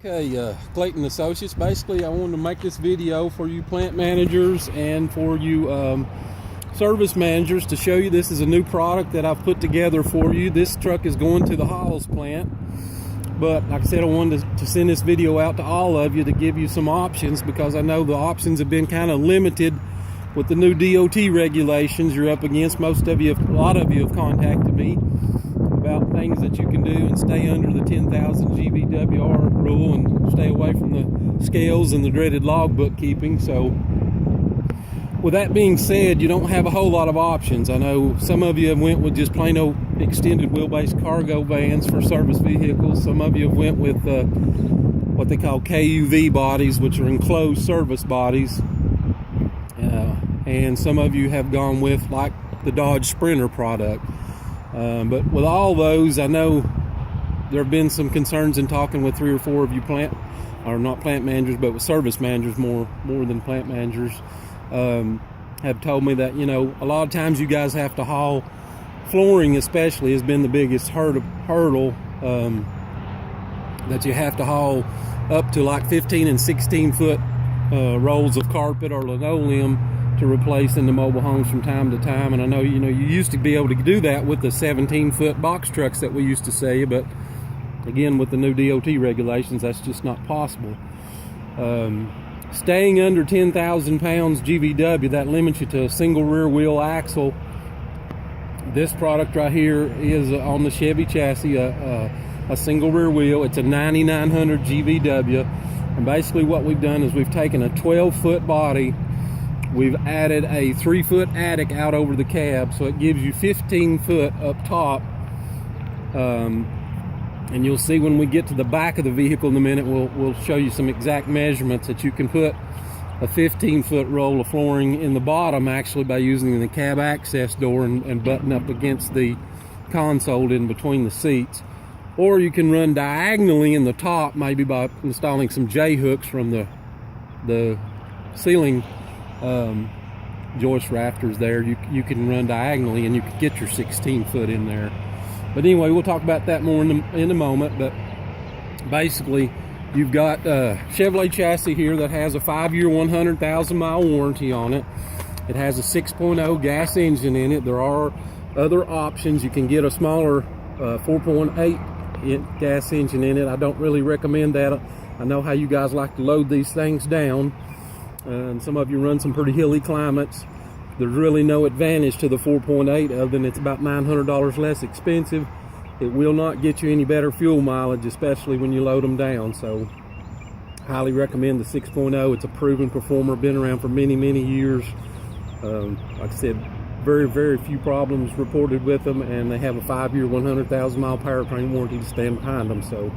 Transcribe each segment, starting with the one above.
Okay, Clayton Associates. Basically, I wanted to make this video for you plant managers and for you service managers to show you this is a new product that I've put together for you. This truck is going to the Hawes plant, but like I said, I wanted to send this video out to all of you to give you some options, because I know the options have been kind of limited with the new DOT regulations you're up against. A lot of you have contacted me about things that you can do and stay under the 10,000 GVWR rule and stay away from the scales and the dreaded logbook keeping. So with that being said, you don't have a whole lot of options. I know some of you have went with just plain old extended wheelbase cargo vans for service vehicles. Some of you have went with what they call KUV bodies, which are enclosed service bodies. And some of you have gone with like the Dodge Sprinter product. But with all those, I know there have been some concerns in talking with 3 or 4 of you not plant managers, but with service managers more than plant managers, have told me that, you know, a lot of times you guys have to haul flooring, especially has been the biggest hurdle, that you have to haul up to like 15 and 16 foot rolls of carpet or linoleum to replace in the mobile homes from time to time. And I know, you used to be able to do that with the 17-foot box trucks that we used to see, but again, with the new DOT regulations, that's just not possible. Staying under 10,000 pounds GVW, that limits you to a single rear wheel axle. This product right here is on the Chevy chassis, a single rear wheel. It's a 9900 GVW, and basically what we've done is we've taken a 12-foot body. We've added a 3-foot attic out over the cab, so it gives you 15 foot up top. And you'll see when we get to the back of the vehicle in a minute, we'll show you some exact measurements that you can put a 15-foot roll of flooring in the bottom, actually, by using the cab access door and button up against the console in between the seats. Or you can run diagonally in the top, maybe by installing some J-hooks from the ceiling joist rafters there. You can run diagonally and you can get your 16 foot in there. But anyway, we'll talk about that more in a moment. But basically, you've got a Chevrolet chassis here that has a 5-year 100,000 mile warranty on it. It has a 6.0 gas engine in it. There are other options. You can get a smaller 4.8 gas engine in it. I don't really recommend that. I know how you guys like to load these things down, and some of you run some pretty hilly climates. There's really no advantage to the 4.8 other than it's about $900 less expensive. It will not get you any better fuel mileage, especially when you load them down. So highly recommend the 6.0. It's a proven performer, been around for many years. Like I said, very few problems reported with them, and they have a 5-year 100,000 mile powertrain warranty to stand behind them. So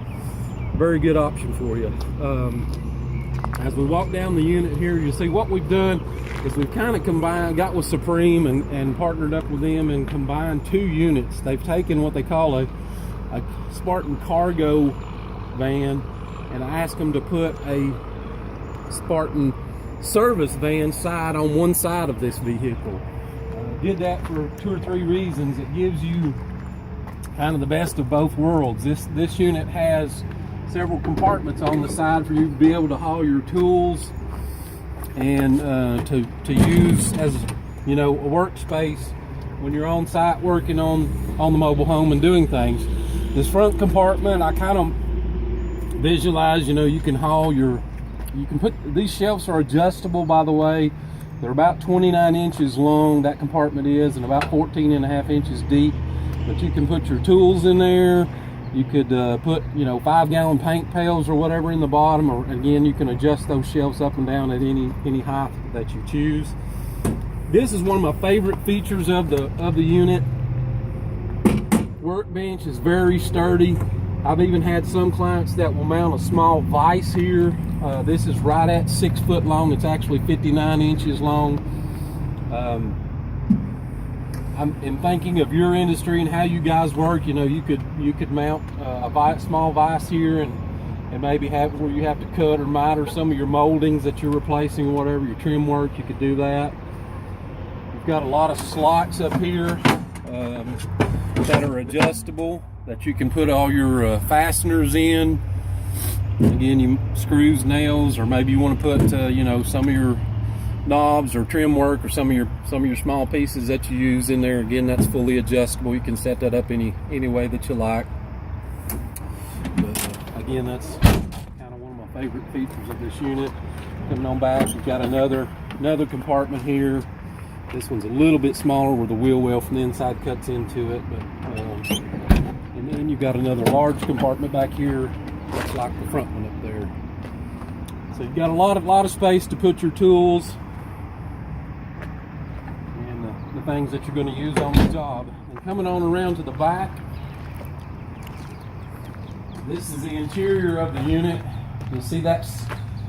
very good option for you. As we walk down the unit here, you'll see what we've done is we've kind of got with Supreme and partnered up with them and combined 2 units. They've taken what they call a Spartan cargo van, and I asked them to put a Spartan service van side on one side of this vehicle. Did that for 2 or 3 reasons. It gives you kind of the best of both worlds. This unit has several compartments on the side for you to be able to haul your tools and to use as, a workspace when you're on site working on the mobile home and doing things. This front compartment, I kind of visualize, you can haul these shelves are adjustable, by the way. They're about 29 inches long, that compartment is, and about 14.5 inches deep. But you can put your tools in there. You could put 5-gallon paint pails or whatever in the bottom, or again, you can adjust those shelves up and down at any height that you choose. This is one of my favorite features of the unit. Workbench is very sturdy. I've even had some clients that will mount a small vise here. This is right at 6 foot long. It's actually 59 inches long. I'm thinking of your industry and how you guys work. You could mount a small vise here and maybe have it where you have to cut or miter some of your moldings that you're replacing or whatever, your trim work. You could do that. We've got a lot of slots up here that are adjustable, that you can put all your fasteners in. Again, you screws, nails, or maybe you want to put you know, some of your knobs or trim work or some of your small pieces that you use in there. Again, that's fully adjustable. You can set that up any way that you like. But again, that's kind of one of my favorite features of this unit. Coming on back, you've got another compartment here. This one's a little bit smaller where the wheel well from the inside cuts into it, but and then you've got another large compartment back here, much like the front one up there. So you've got a lot of space to put your tools and the things that you're going to use on the job. And coming on around to the back, this is the interior of the unit. You'll see that's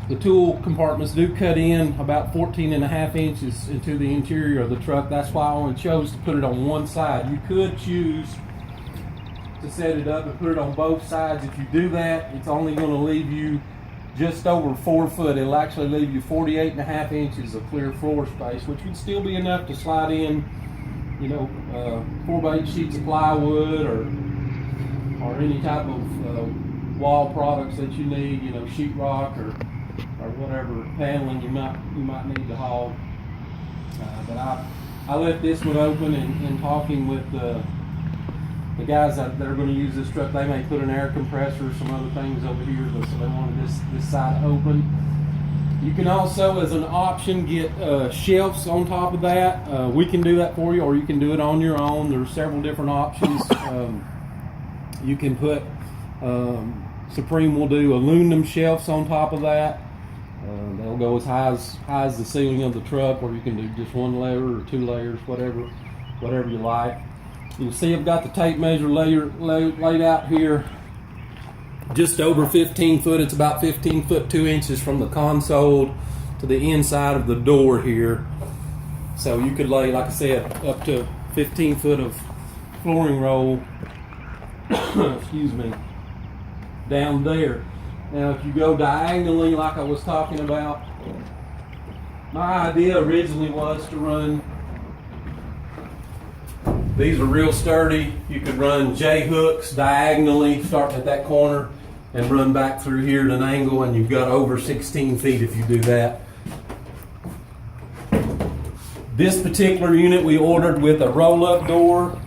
the tool compartments do cut in about 14.5 inches into the interior of the truck. That's why I only chose to put it on one side. You could choose to set it up and put it on both sides. If you do that, it's only going to leave you just over 4 foot. It'll actually leave you 48.5 inches of clear floor space, which would still be enough to slide in, you know, 4x8 sheets of plywood or any type of wall products that you need, you know, sheetrock or whatever paneling you might need to haul. But I left this one open, and talking with the guys that are going to use this truck, they may put an air compressor or some other things over here, so they wanted this side open. You can also, as an option, get shelves on top of that. We can do that for you, or you can do it on your own. There's several different options. You can put Supreme will do aluminum shelves on top of that. They'll go as high as the ceiling of the truck, or you can do just one layer or 2 layers, whatever you like. You can see I've got the tape measure laid out here, just over 15 foot. It's about 15 foot 2 inches from the console to the inside of the door here. So you could lay, like I said, up to 15 foot of flooring roll excuse me, down there. Now, if you go diagonally, like I was talking about, my idea originally was to run, these are real sturdy. You could run J-hooks diagonally, starting at that corner, and run back through here at an angle, and you've got over 16 feet if you do that. This particular unit we ordered with a roll-up door.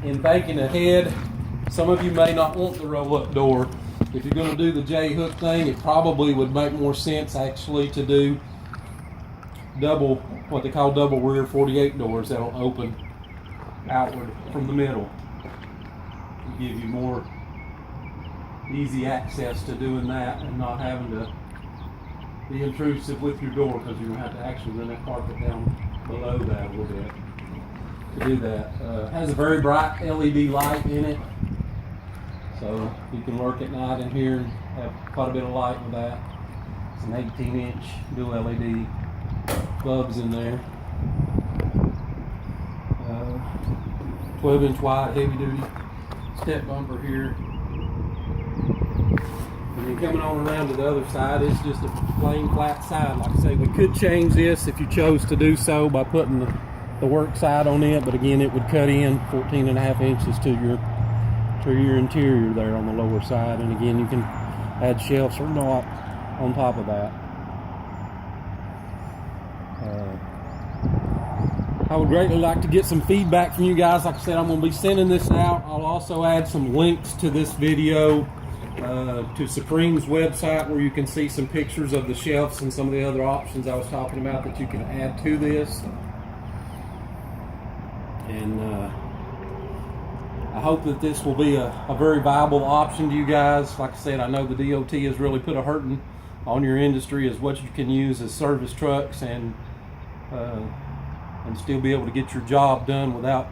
In thinking ahead, some of you may not want the roll-up door. If you're going to do the J-hook thing, it probably would make more sense actually to do what they call double rear 48 doors that'll open outward from the middle to give you more easy access to doing that and not having to be intrusive with your door, because you're going to have to actually run that carpet down below that a little bit to do that. It has a very bright LED light in it, so you can work at night in here and have quite a bit of light with that. It's an 18-inch dual LED bulbs in there. 12-inch wide heavy-duty step bumper here. And then coming on around to the other side, it's just a plain flat side. Like I say, we could change this if you chose to do so by putting the work side on it, but again, it would cut in 14.5 inches to your interior there on the lower side. And again, you can add shelves or not on top of that. I would greatly like to get some feedback from you guys. Like I said, I'm going to be sending this out. I'll also add some links to this video to Supreme's website, where you can see some pictures of the shelves and some of the other options I was talking about that you can add to this. And I hope that this will be a very viable option to you guys. Like I said, I know the DOT has really put a hurting on your industry as what you can use as service trucks and still be able to get your job done without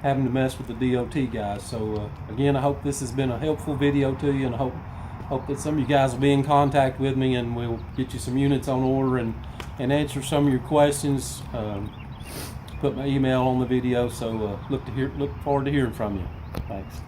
having to mess with the DOT guys. So again, I hope this has been a helpful video to you, and I hope that some of you guys will be in contact with me, and we'll get you some units on order and answer some of your questions. Put my email on the video, so look forward to hearing from you. Thanks.